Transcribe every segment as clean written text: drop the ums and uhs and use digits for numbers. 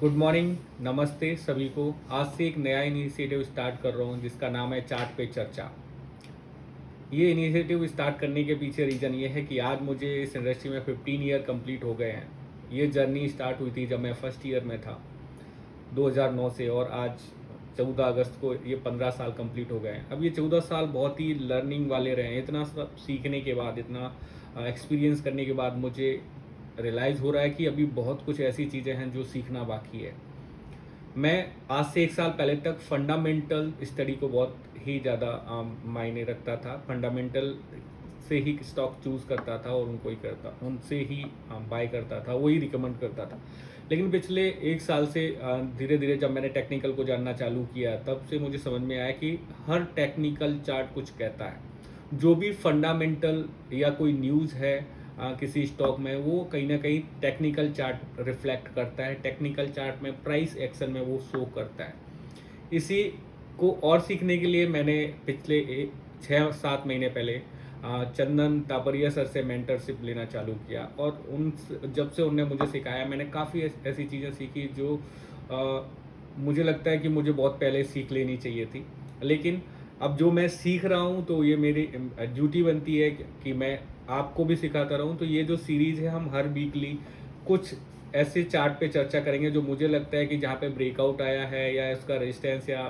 Good morning, नमस्ते सभी को। आज से एक नया इनिशिएटिव स्टार्ट कर रहा हूँ जिसका नाम है चार्ट पे चर्चा। ये इनिशिएटिव स्टार्ट करने के पीछे रीज़न ये है कि आज मुझे इस इंडस्ट्री में 15 ईयर कंप्लीट हो गए हैं। ये जर्नी स्टार्ट हुई थी जब मैं फर्स्ट ईयर में था 2009 से, और आज 14 अगस्त को ये 15 साल कंप्लीट हो गए हैं। अब ये 14 साल बहुत ही लर्निंग वाले रहे हैं। इतना सब सीखने के बाद, इतना एक्सपीरियंस करने के बाद मुझे रियलाइज़ हो रहा है कि अभी बहुत कुछ ऐसी चीज़ें हैं जो सीखना बाकी है। मैं आज से 1 साल पहले तक फंडामेंटल स्टडी को बहुत ही ज़्यादा मायने रखता था। फंडामेंटल से ही स्टॉक चूज़ करता था और उनसे ही बाय करता था, वही रिकमेंड करता था। लेकिन पिछले 1 साल से धीरे धीरे जब मैंने टेक्निकल को जानना चालू किया, तब से मुझे समझ में आया कि हर टेक्निकल चार्ट कुछ कहता है। जो भी फंडामेंटल या कोई न्यूज़ है किसी स्टॉक में, वो कहीं ना कहीं टेक्निकल चार्ट रिफ्लेक्ट करता है। टेक्निकल चार्ट में प्राइस एक्शन में वो शो करता है। इसी को और सीखने के लिए मैंने पिछले 6-7 महीने पहले चंदन तापरिया सर से मेंटरशिप लेना चालू किया, और जब से उनने मुझे सिखाया, मैंने काफ़ी ऐसी चीज़ें सीखी जो मुझे लगता है कि मुझे बहुत पहले सीख लेनी चाहिए थी। लेकिन अब जो मैं सीख रहा हूँ, तो ये मेरी ड्यूटी बनती है कि मैं आपको भी सिखाता रहूँ। तो ये जो सीरीज़ है, हम हर वीकली कुछ ऐसे चार्ट पे चर्चा करेंगे जो मुझे लगता है कि जहाँ पे ब्रेकआउट आया है, या इसका रेजिस्टेंस या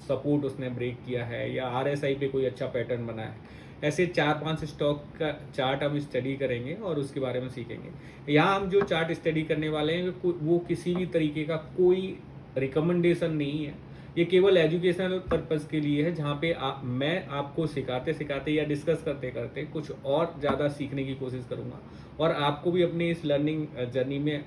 सपोर्ट उसने ब्रेक किया है, या आरएसआई पे कोई अच्छा पैटर्न बना है। ऐसे 4-5 स्टॉक का चार्ट हम स्टडी करेंगे और उसके बारे में सीखेंगे। यहाँ हम जो चार्ट स्टडी करने वाले हैं वो किसी भी तरीके का कोई रिकमेंडेशन नहीं है। ये केवल एजुकेशनल पर्पस के लिए है, जहाँ पे मैं आपको सिखाते सिखाते या डिस्कस करते करते कुछ और ज़्यादा सीखने की कोशिश करूँगा, और आपको भी अपनी इस लर्निंग जर्नी में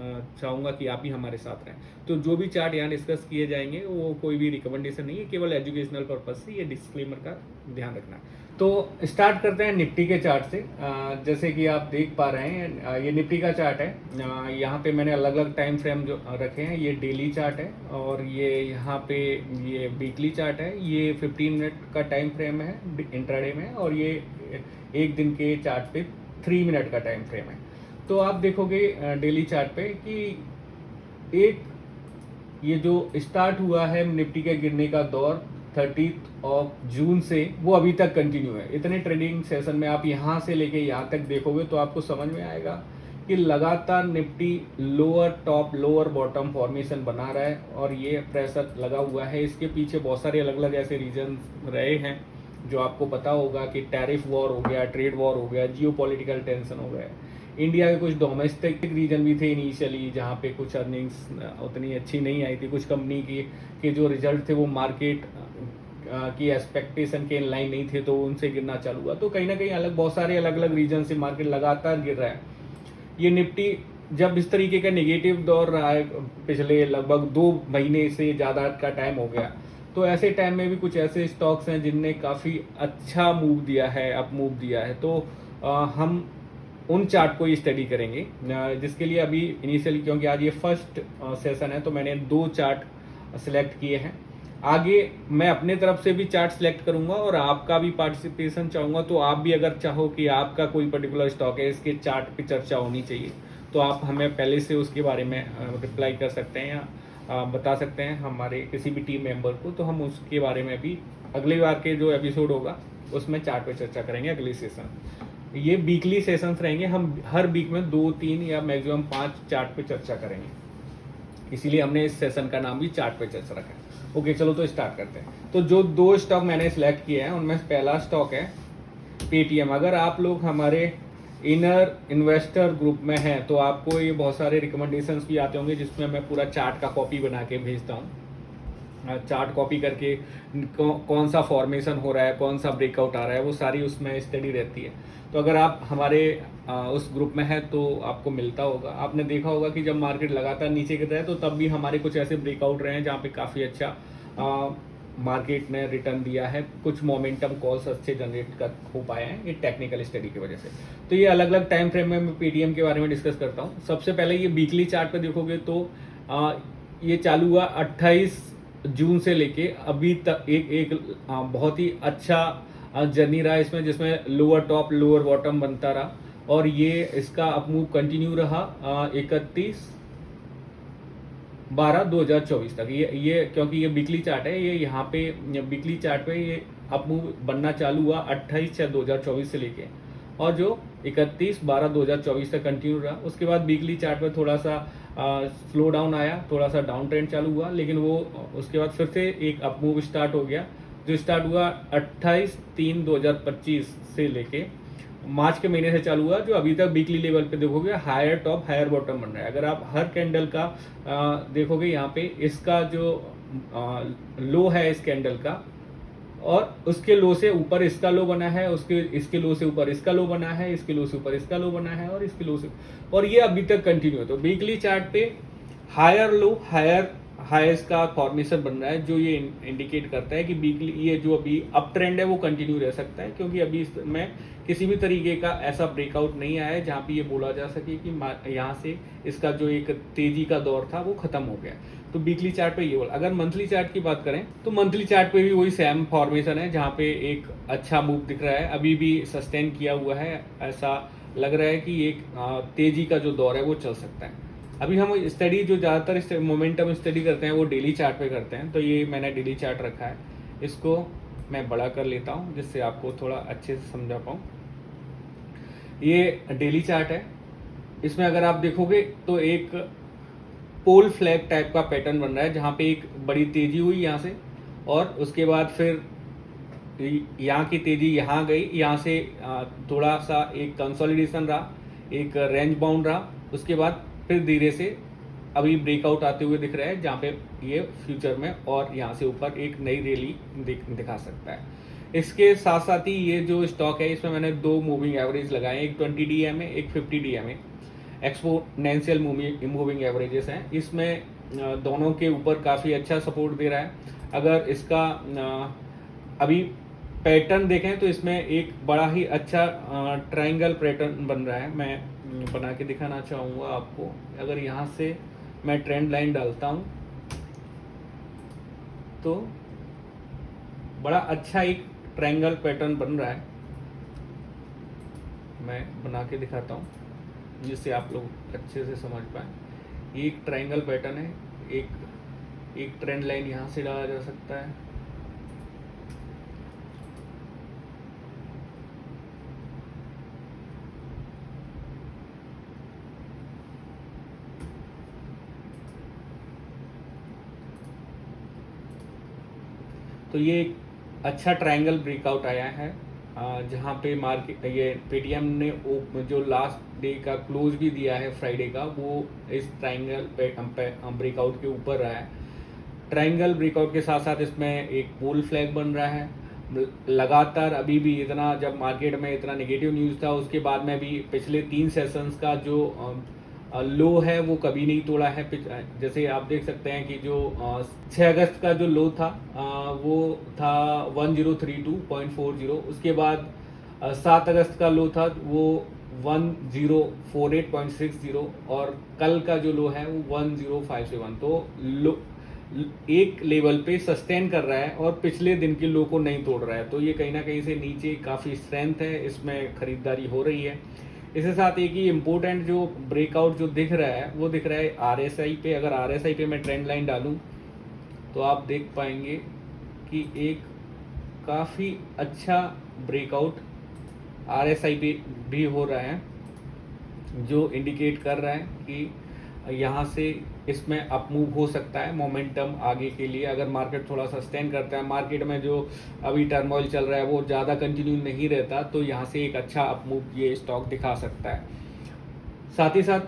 चाहूँगा कि आप भी हमारे साथ रहें। तो जो भी चार्ट यहाँ डिस्कस किए जाएंगे वो कोई भी रिकमेंडेशन नहीं है, केवल एजुकेशनल पर्पस से। ये डिस्क्लेमर का ध्यान रखना है। तो स्टार्ट करते हैं निफ्टी के चार्ट से। जैसे कि आप देख पा रहे हैं, ये निफ्टी का चार्ट है। यहाँ पे मैंने अलग अलग टाइम फ्रेम जो रखे हैं। ये डेली चार्ट है, और ये यहाँ पे ये वीकली चार्ट है। ये 15 मिनट का टाइम फ्रेम है इंट्राडे में, और ये एक दिन के चार्ट पे 3 मिनट का टाइम फ्रेम है। तो आप देखोगे डेली चार्ट पे कि एक ये जो स्टार्ट हुआ है निफ्टी के गिरने का दौर 30 जून से, वो अभी तक कंटिन्यू है। इतने ट्रेडिंग सेशन में आप यहाँ से लेके यहाँ तक देखोगे तो आपको समझ में आएगा कि लगातार Nifty lower top lower bottom formation बना रहा है, और ये प्रेशर लगा हुआ है। इसके पीछे बहुत सारे अलग अलग ऐसे रीजन रहे हैं जो आपको पता होगा कि टैरिफ वॉर हो गया, ट्रेड वॉर हो गया, जियो पॉलिटिकल टेंशन हो गया। इंडिया के कुछ डोमेस्टिक रीजन भी थे इनिशियली, जहाँ पे कुछ अर्निंग्स उतनी अच्छी नहीं आई थी। कुछ कंपनी की के जो रिजल्ट थे वो मार्केट की एक्सपेक्टेशन के इन लाइन नहीं थे, तो उनसे गिरना चालू हुआ। तो कहीं ना कहीं बहुत सारे अलग अलग रीजन से मार्केट लगातार गिर रहा है। ये निफ्टी जब इस तरीके का नेगेटिव दौर रहा है, पिछले लगभग 2 महीने से ज़्यादा का टाइम हो गया, तो ऐसे टाइम में भी कुछ ऐसे स्टॉक्स हैं जिनने काफ़ी अच्छा मूव दिया है, अप मूव दिया है। तो हम उन चार्ट को ही स्टडी करेंगे, जिसके लिए अभी इनिशियली, क्योंकि आज ये फर्स्ट सेशन है, तो मैंने 2 चार्ट सिलेक्ट किए हैं। आगे मैं अपने तरफ से भी चार्ट सिलेक्ट करूंगा, और आपका भी पार्टिसिपेशन चाहूँगा। तो आप भी अगर चाहो कि आपका कोई पर्टिकुलर स्टॉक है, इसके चार्ट पे चर्चा होनी चाहिए, तो आप हमें पहले से उसके बारे में रिप्लाई कर सकते हैं, या बता सकते हैं हमारे किसी भी टीम मेंबर को। तो हम उसके बारे में भी अगली बार के जो एपिसोड होगा उसमें चार्ट पे चर्चा करेंगे। अगली सेशन ये वीकली सेशंस रहेंगे। हम हर वीक में 2-3 या मैक्सिमम 5 चार्ट पे चर्चा करेंगे, इसीलिए हमने इस सेशन का नाम भी चार्ट पे चर्चा रखा है। ओके, चलो तो स्टार्ट करते हैं। तो जो 2 स्टॉक मैंने सिलेक्ट किए हैं, उनमें पहला स्टॉक है पेटीएम। अगर आप लोग हमारे इनर इन्वेस्टर ग्रुप में हैं, तो आपको ये बहुत सारे रिकमेंडेशंस भी आते होंगे, जिसमें मैं पूरा चार्ट का कॉपी बना के भेजता हूँ। चार्ट कॉपी करके कौन सा फॉर्मेशन हो रहा है, कौन सा ब्रेकआउट आ रहा है, वो सारी उसमें स्टडी रहती है। तो अगर आप हमारे उस ग्रुप में हैं तो आपको मिलता होगा। आपने देखा होगा कि जब मार्केट लगातार नीचे गिर रहा है, तो तब भी हमारे कुछ ऐसे ब्रेकआउट रहे हैं जहाँ पे काफ़ी अच्छा मार्केट ने रिटर्न दिया है। कुछ मोमेंटम कॉल्स अच्छे जनरेट हो पाए हैं, ये टेक्निकल स्टडी की वजह से। तो ये अलग अलग टाइम फ्रेम में मैं पेटीएम के बारे में डिस्कस करता हूँ। सबसे पहले ये वीकली चार्ट पे देखोगे तो ये चालू हुआ 28 जून से लेके अभी तक एक बहुत ही अच्छा जर्नी रहा इसमें, जिसमें लोअर टॉप लोअर बॉटम बनता रहा, और ये इसका अपमूव कंटिन्यू रहा 31 12/2024 तक। ये क्योंकि ये वीकली चार्ट है, ये यहाँ पे वीकली चार्ट पे ये अप मूव बनना चालू हुआ 28/6/2024 से लेके, और जो 31/12/2024 तक कंटिन्यू रहा। उसके बाद वीकली चार्ट पे थोड़ा सा स्लो डाउन आया, थोड़ा सा डाउन ट्रेंड चालू हुआ, लेकिन वो उसके बाद फिर से एक अप मूव स्टार्ट हो गया, जो स्टार्ट हुआ 28/3/2025 से लेके मार्च के महीने से चालू हुआ, जो अभी तक वीकली लेवल पे देखोगे हायर टॉप हायर बॉटम बन रहा है। अगर आप हर कैंडल का देखोगे यहाँ पे, इसका जो लो है इस कैंडल का, और उसके लो से ऊपर इसका लो बना है, इसके लो से ऊपर इसका लो बना है, इसके लो से ऊपर इसका लो बना है, और इसके लो से, और ये अभी तक कंटिन्यू है। तो वीकली चार्ट पे हायर लो हायर हाईएस्ट का फॉर्मेशन बन रहा है, जो ये इंडिकेट करता है कि वीकली ये जो अभी अप ट्रेंड है वो कंटिन्यू रह सकता है, क्योंकि अभी इसमें किसी भी तरीके का ऐसा ब्रेकआउट नहीं आया है जहाँ पे ये बोला जा सके कि यहाँ से इसका जो एक तेजी का दौर था वो खत्म हो गया। तो वीकली चार्ट पे ये बोला। अगर मंथली चार्ट की बात करें तो मंथली चार्ट पे भी वही सेम फॉर्मेशन है, जहाँ पे एक अच्छा मूव दिख रहा है, अभी भी सस्टेन किया हुआ है। ऐसा लग रहा है कि एक तेजी का जो दौर है वो चल सकता है। अभी हम स्टडी जो ज़्यादातर मोमेंटम स्टडी करते हैं वो डेली चार्ट पे करते हैं, तो ये मैंने डेली चार्ट रखा है, इसको मैं बड़ा कर लेता हूँ जिससे आपको थोड़ा अच्छे से समझा पाऊँ। ये डेली चार्ट है, इसमें अगर आप देखोगे तो एक पोल फ्लैग टाइप का पैटर्न बन रहा है, जहाँ पे एक बड़ी तेजी हुई यहाँ से, और उसके बाद फिर यहाँ की तेजी यहाँ गई, यहाँ से थोड़ा सा एक कंसोलिडेशन रहा, एक रेंज बाउंड रहा, उसके बाद फिर धीरे से अभी ब्रेकआउट आते हुए दिख रहा है, जहाँ पे ये फ्यूचर में और यहाँ से ऊपर एक नई रैली दिखा सकता है। इसके साथ साथ ही ये जो स्टॉक है इसमें मैंने 2 मूविंग एवरेज लगाए, एक 20 DMA एक 50 DMA एक्सपोनेंशियल मूविंग एवरेजेस हैं। इसमें दोनों के ऊपर काफ़ी अच्छा सपोर्ट दे रहा है। अगर इसका अभी पैटर्न देखें तो इसमें एक बड़ा ही अच्छा ट्रायंगल पैटर्न बन रहा है। मैं बना के दिखाना चाहूँगा आपको। अगर यहाँ से मैं ट्रेंड लाइन डालता हूँ तो बड़ा अच्छा एक ट्रायंगल पैटर्न बन रहा है। मैं बना के दिखाता हूँ जिससे आप लोग अच्छे से समझ पाए। ये एक ट्रायंगल पैटर्न है, एक ट्रेंड लाइन यहाँ से डाला जा सकता है, तो ये एक अच्छा ट्रायंगल ब्रेकआउट आया है, जहाँ पे मार्केट ये पेटीएम ने जो लास्ट डे का क्लोज भी दिया है फ्राइडे का, वो इस ट्रायंगल ब्रेकआउट के ऊपर रहा है। ट्रायंगल ब्रेकआउट के साथ साथ इसमें एक पोल फ्लैग बन रहा है। लगातार अभी भी इतना, जब मार्केट में इतना नेगेटिव न्यूज़ था उसके बाद में भी पिछले 3 सेशंस का जो लो है वो कभी नहीं तोड़ा है। जैसे आप देख सकते हैं कि जो 6 अगस्त का जो लो था वो था 1032.40। उसके बाद 7 अगस्त का लो था वो 1048.60, और कल का जो लो है वो 1057। तो लो एक लेवल पे सस्टेन कर रहा है और पिछले दिन के लो को नहीं तोड़ रहा है। तो ये कहीं ना कहीं से नीचे काफ़ी स्ट्रेंथ है, इसमें खरीदारी हो रही है। इसके साथ एक ही इम्पोर्टेंट जो ब्रेकआउट जो दिख रहा है वो दिख रहा है RSI पे। अगर RSI पे मैं ट्रेंड लाइन डालूं तो आप देख पाएंगे कि एक काफ़ी अच्छा ब्रेकआउट RSI पे भी हो रहा है, जो इंडिकेट कर रहा है कि यहाँ से इसमें अप मूव हो सकता है मोमेंटम आगे के लिए। अगर मार्केट थोड़ा सस्टेन करता है, मार्केट में जो अभी टर्मोइल चल रहा है वो ज़्यादा कंटिन्यू नहीं रहता, तो यहाँ से एक अच्छा अप मूव ये स्टॉक दिखा सकता है। साथ ही साथ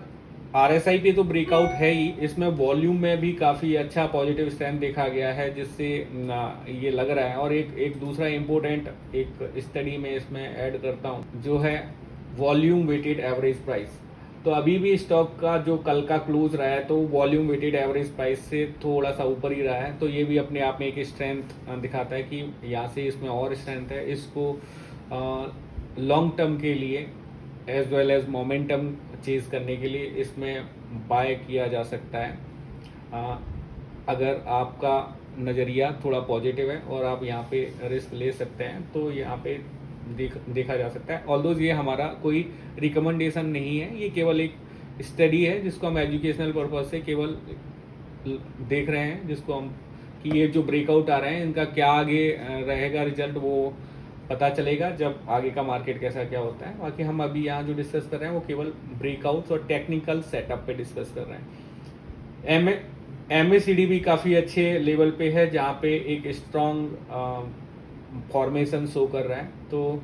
RSI पे तो ब्रेकआउट है ही, इसमें वॉल्यूम में भी काफ़ी अच्छा पॉजिटिव स्ट्रेंथ देखा गया है, जिससे ये लग रहा है। और एक दूसरा इम्पोर्टेंट एक स्टडी में इसमें ऐड करता हूँ, जो है वॉल्यूम वेटेड एवरेज प्राइस। तो अभी भी स्टॉक का जो कल का क्लोज रहा है तो वॉल्यूम वेटेड एवरेज प्राइस से थोड़ा सा ऊपर ही रहा है, तो ये भी अपने आप में एक स्ट्रेंथ दिखाता है कि यहाँ से इसमें और स्ट्रेंथ है। इसको लॉन्ग टर्म के लिए as well as momentum chase करने के लिए इसमें बाय किया जा सकता है। अगर आपका नज़रिया थोड़ा पॉजिटिव है और आप यहाँ पे रिस्क ले सकते हैं तो यहाँ पे देखा जा सकता है। ऑल्दो ये हमारा कोई रिकमेंडेशन नहीं है, ये केवल एक स्टडी है जिसको हम एजुकेशनल पर्पज से केवल देख रहे हैं, जिसको हम कि ये जो ब्रेकआउट आ रहे हैं इनका क्या आगे रहेगा रिजल्ट, वो पता चलेगा जब आगे का मार्केट कैसा क्या होता है। बाकी हम अभी यहाँ जो डिस्कस कर रहे हैं वो केवल ब्रेकआउट्स और टेक्निकल सेटअप पे डिस्कस कर रहे हैं। MACD भी काफ़ी अच्छे लेवल पे है, जहाँ पे एक स्ट्रॉन्ग फॉर्मेशन शो कर रहा है। तो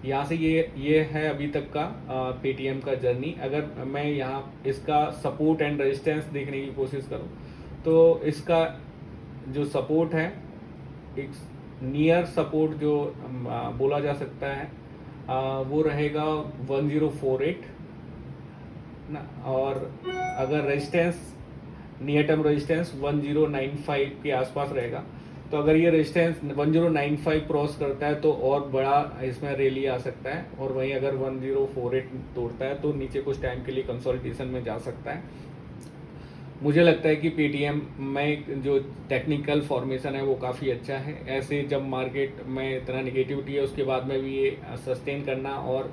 यहाँ से ये है अभी तक का पेटीएम का जर्नी। अगर मैं यहाँ इसका सपोर्ट एंड रेजिस्टेंस देखने की कोशिश करूँ तो इसका जो सपोर्ट है, एक नियर सपोर्ट जो बोला जा सकता है वो रहेगा 1048 ना, और अगर रेजिस्टेंस, नियर टर्म रेजिस्टेंस 1095 के आसपास रहेगा। तो अगर ये रेजिस्टेंस 1095 क्रॉस करता है तो और बड़ा इसमें रैली आ सकता है, और वहीं अगर 1048 तोड़ता है तो नीचे कुछ टाइम के लिए कंसोलिडेशन में जा सकता है। मुझे लगता है कि पेटीएम में जो टेक्निकल फॉर्मेशन है वो काफ़ी अच्छा है। ऐसे जब मार्केट में इतना निगेटिविटी है उसके बाद में भी ये सस्टेन करना और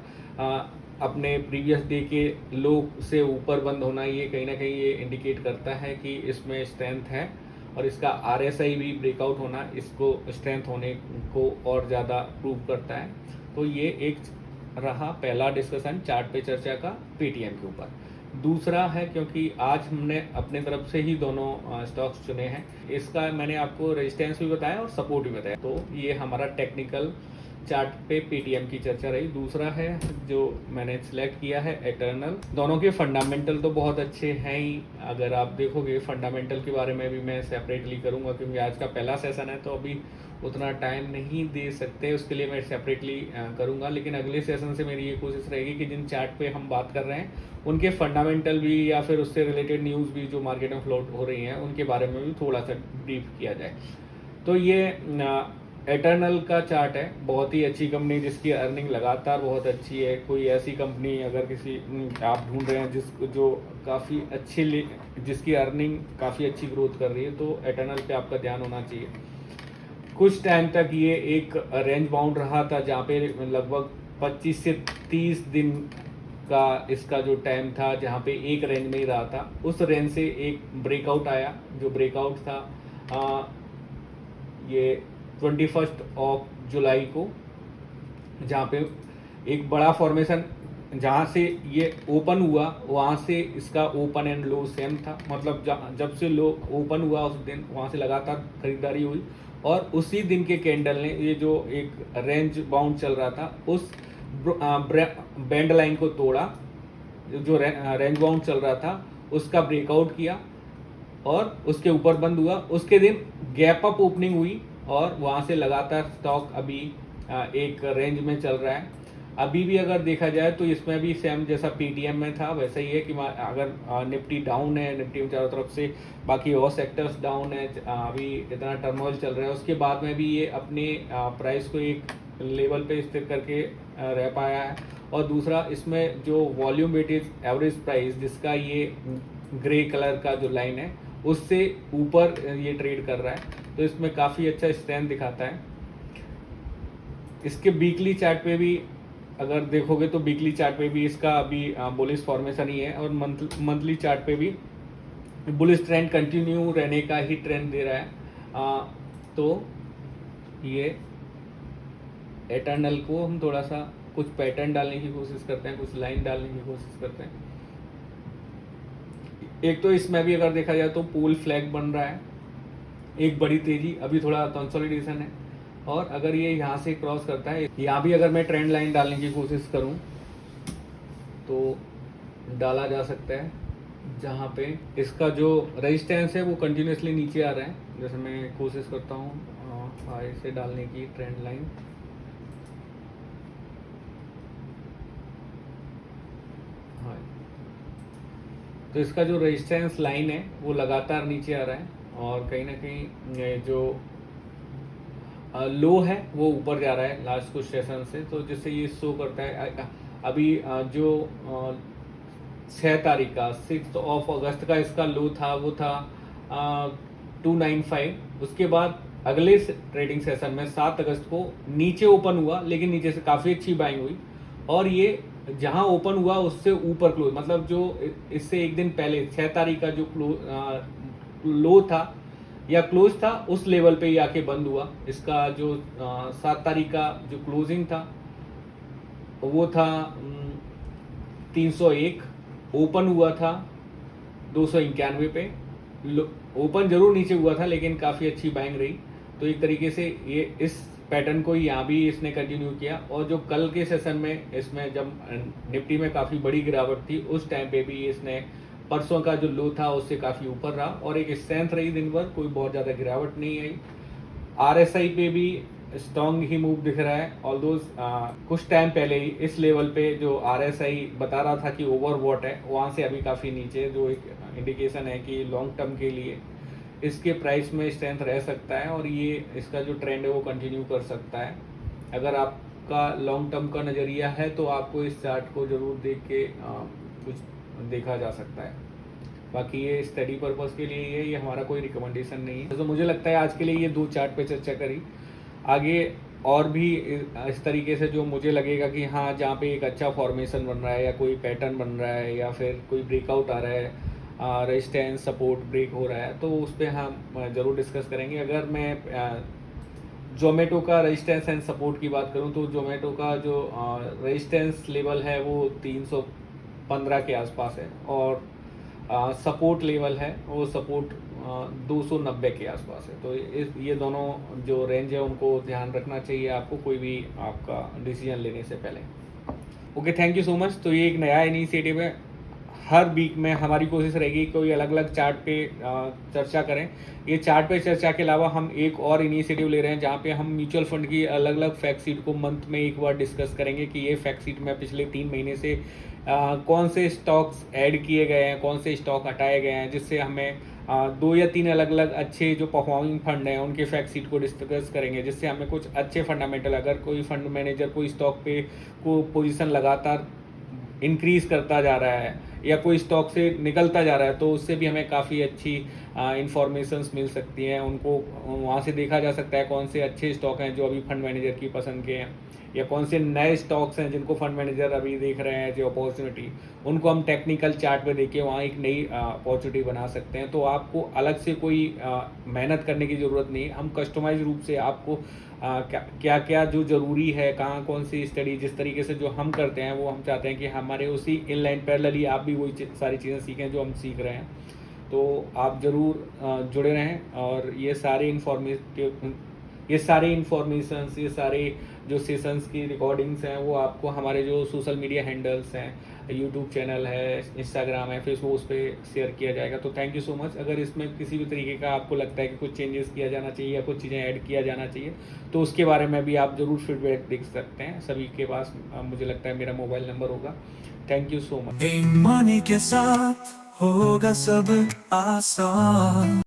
अपने प्रीवियस डे के लो से ऊपर बंद होना, ये कहीं ना कहीं ये इंडिकेट करता है कि इसमें स्ट्रेंथ है, और इसका RSI भी ब्रेकआउट होना इसको स्ट्रेंथ होने को और ज़्यादा प्रूव करता है। तो ये एक रहा पहला डिस्कशन चार्ट पे चर्चा का पेटीएम के ऊपर। दूसरा है, क्योंकि आज हमने अपने तरफ से ही दोनों स्टॉक्स चुने हैं, इसका मैंने आपको रेजिस्टेंस भी बताया और सपोर्ट भी बताया। तो ये हमारा टेक्निकल चार्ट पे पेटीएम की चर्चा रही। दूसरा है जो मैंने सिलेक्ट किया है एटर्नल। दोनों के फंडामेंटल तो बहुत अच्छे हैं ही, अगर आप देखोगे फंडामेंटल के बारे में भी मैं सेपरेटली करूंगा, क्योंकि आज का पहला सेशन है तो अभी उतना टाइम नहीं दे सकते, उसके लिए मैं सेपरेटली करूंगा। लेकिन अगले सेशन से मेरी ये कोशिश रहेगी कि जिन चार्ट पे हम बात कर रहे हैं उनके फंडामेंटल भी या फिर उससे रिलेटेड न्यूज़ भी जो मार्केट में फ्लोट हो रही हैं उनके बारे में भी थोड़ा सा ब्रीफ किया जाए। तो ये एटर्नल का चार्ट है, बहुत ही अच्छी कंपनी जिसकी अर्निंग लगातार बहुत अच्छी है। कोई ऐसी कंपनी अगर किसी आप ढूंढ रहे हैं जो काफ़ी अच्छी जिसकी अर्निंग काफ़ी अच्छी ग्रोथ कर रही है, तो एटर्नल पे आपका ध्यान होना चाहिए। कुछ टाइम तक ये एक रेंज बाउंड रहा था, जहाँ पे लगभग 25 से 30 दिन का इसका जो टाइम था, जहाँ पे एक रेंज में ही रहा था। उस रेंज से एक ब्रेकआउट आया, जो ब्रेकआउट था ये 21 जुलाई को, जहाँ पे एक बड़ा फॉर्मेशन, जहाँ से ये ओपन हुआ वहाँ से इसका ओपन एंड लो सेम था। मतलब जब से लो ओपन हुआ उस दिन वहाँ से लगातार खरीदारी हुई, और उसी दिन के कैंडल ने ये जो एक रेंज बाउंड चल रहा था उस बैंड लाइन को तोड़ा, जो रेंज बाउंड चल रहा था उसका ब्रेकआउट किया और उसके ऊपर बंद हुआ। उसके दिन गैप अप ओपनिंग हुई और वहाँ से लगातार स्टॉक अभी एक रेंज में चल रहा है। अभी भी अगर देखा जाए तो इसमें भी सेम जैसा पेटीएम में था वैसा ही है कि अगर निफ्टी डाउन है, निफ्टी में चारों तरफ से बाकी और सेक्टर्स डाउन है, अभी इतना टर्मोइल चल रहा है, उसके बाद में भी ये अपने प्राइस को एक लेवल पे स्थिर करके रह पाया है। और दूसरा, इसमें जो वॉल्यूम वेटेज एवरेज प्राइस जिसका ये ग्रे कलर का जो लाइन है उससे ऊपर ये ट्रेड कर रहा है, तो इसमें काफ़ी अच्छा स्ट्रेंथ दिखाता है। इसके वीकली चार्ट पे भी अगर देखोगे तो वीकली चार्ट पे भी इसका अभी बुलिश फॉर्मेशन ही है, और मंथली चार्ट पे भी बुलिश ट्रेंड कंटिन्यू रहने का ही ट्रेंड दे रहा है। तो ये एटर्नल को हम थोड़ा सा कुछ पैटर्न डालने की कोशिश करते हैं, कुछ लाइन डालने की कोशिश करते हैं। एक तो इसमें भी अगर देखा जाए तो पोल फ्लैग बन रहा है, एक बड़ी तेजी, अभी थोड़ा कंसोलिडेशन है, और अगर ये यहाँ से क्रॉस करता है, यहाँ भी अगर मैं ट्रेंड लाइन डालने की कोशिश करूँ तो डाला जा सकता है, जहाँ पे इसका जो रेजिस्टेंस है वो कंटिन्यूसली नीचे आ रहा है। जैसे मैं कोशिश करता हूँ हाई से डालने की ट्रेंड लाइन, हाँ, तो इसका जो रेजिस्टेंस लाइन है वो लगातार नीचे आ रहा है, और कहीं ना कहीं जो लो है वो ऊपर जा रहा है लास्ट कुछ सेशन से, तो जिससे ये शो करता है। अभी जो 6 तारीख का 6 अगस्त का इसका लो था वो था 295। उसके बाद अगले ट्रेडिंग सेशन में 7 अगस्त को नीचे ओपन हुआ, लेकिन नीचे से काफ़ी अच्छी बाइंग हुई, और ये जहां ओपन हुआ उससे ऊपर क्लोज, मतलब जो इससे एक दिन पहले 6 तारीख का जो लो था या क्लोज था उस लेवल पे ही आके बंद हुआ। इसका जो 7 तारीख का जो क्लोजिंग था वो था 301, ओपन हुआ था 291 पे। ओपन जरूर नीचे हुआ था लेकिन काफ़ी अच्छी बाइंग रही। तो एक तरीके से ये इस पैटर्न को यहाँ भी इसने कंटिन्यू किया, और जो कल के सेशन में इसमें जब निफ्टी में काफ़ी बड़ी गिरावट थी उस टाइम पे भी इसने परसों का जो लो था उससे काफ़ी ऊपर रहा और एक स्ट्रेंथ रही दिन भर, कोई बहुत ज़्यादा गिरावट नहीं आई। आरएसआई पे भी स्ट्रॉन्ग ही मूव दिख रहा है। ऑल्दो कुछ टाइम पहले ही इस लेवल पे जो आरएसआई बता रहा था कि ओवरबॉट है, वहाँ से अभी काफ़ी नीचे, जो एक इंडिकेशन है कि लॉन्ग टर्म के लिए इसके प्राइस में स्ट्रेंथ रह सकता है और ये इसका जो ट्रेंड है वो कंटिन्यू कर सकता है। अगर आपका लॉन्ग टर्म का नज़रिया है तो आपको इस चार्ट को ज़रूर देख के कुछ देखा जा सकता है। बाकी ये स्टडी पर्पस के लिए ये हमारा कोई रिकमेंडेशन नहीं है। तो मुझे लगता है आज के लिए ये 2 चार्ट पे चर्चा करी। आगे और भी इस तरीके से जो मुझे लगेगा कि हाँ, जहाँ पे एक अच्छा फॉर्मेशन बन रहा है या कोई पैटर्न बन रहा है या फिर कोई ब्रेकआउट आ रहा है, रेजिस्टेंस सपोर्ट ब्रेक हो रहा है, तो उस पर हम ज़रूर डिस्कस करेंगे। अगर मैं जोमेटो का रेजिस्टेंस एंड सपोर्ट की बात करूं तो जोमेटो का जो रेजिस्टेंस लेवल है वो 315 के आसपास है और सपोर्ट लेवल है वो सपोर्ट 290 के आसपास है। तो ये दोनों जो रेंज है उनको ध्यान रखना चाहिए आपको कोई भी आपका डिसीजन लेने से पहले। Okay, thank you so much. तो ये एक नया इनिशिएटिव है, हर वीक में हमारी कोशिश रहेगी कोई अलग अलग चार्ट पे चर्चा करें। ये चार्ट पे चर्चा के अलावा हम एक और इनिशिएटिव ले रहे हैं जहाँ पे हम म्यूचुअल फंड की अलग अलग फैक्ट शीट को मंथ में एक बार डिस्कस करेंगे कि ये फैक्ट शीट में पिछले 3 महीने से कौन से स्टॉक्स ऐड किए गए हैं, कौन से स्टॉक हटाए गए हैं, जिससे हमें 2 या 3 अलग अलग अच्छे जो परफॉर्मिंग फंड हैं उनके फैक्ट शीट को डिस्कस करेंगे, जिससे हमें कुछ अच्छे फंडामेंटल, अगर कोई फंड मैनेजर कोई स्टॉक पे को पोजीशन लगातार इंक्रीज करता जा रहा है या कोई स्टॉक से निकलता जा रहा है, तो उससे भी हमें काफ़ी अच्छी इंफॉर्मेशंस मिल सकती हैं। उनको वहाँ से देखा जा सकता है कौन से अच्छे स्टॉक हैं जो अभी फंड मैनेजर की पसंद के हैं, या कौन से नए स्टॉक्स हैं जिनको फंड मैनेजर अभी देख रहे हैं जो अपॉर्चुनिटी, उनको हम टेक्निकल चार्ट पे देख के वहाँ एक नई अपॉर्चुनिटी बना सकते हैं। तो आपको अलग से कोई मेहनत करने की ज़रूरत नहीं है। हम कस्टमाइज रूप से आपको क्या क्या जो ज़रूरी है, कहाँ कौन सी स्टडी, जिस तरीके से जो हम करते हैं वो हम चाहते हैं कि हमारे उसी इनलाइन पैरेलली आप भी वही सारी चीज़ें सीखें जो हम सीख रहे हैं। तो आप ज़रूर जुड़े रहें और ये सारे इंफॉर्मेशंस, ये सारे जो सेशंस की रिकॉर्डिंग्स हैं वो आपको हमारे जो सोशल मीडिया हैंडल्स हैं, यूट्यूब चैनल है, इंस्टाग्राम है, फेसबुक, उस पर शेयर किया जाएगा। तो थैंक यू सो मच। अगर इसमें किसी भी तरीके का आपको लगता है कि कुछ चेंजेस किया जाना चाहिए या कुछ चीज़ें ऐड किया जाना चाहिए तो उसके बारे में भी आप ज़रूर फीडबैक देख सकते हैं। सभी के पास मुझे लगता है मेरा मोबाइल नंबर होगा। Thank you so much. Money के साथ होगा सब आसान।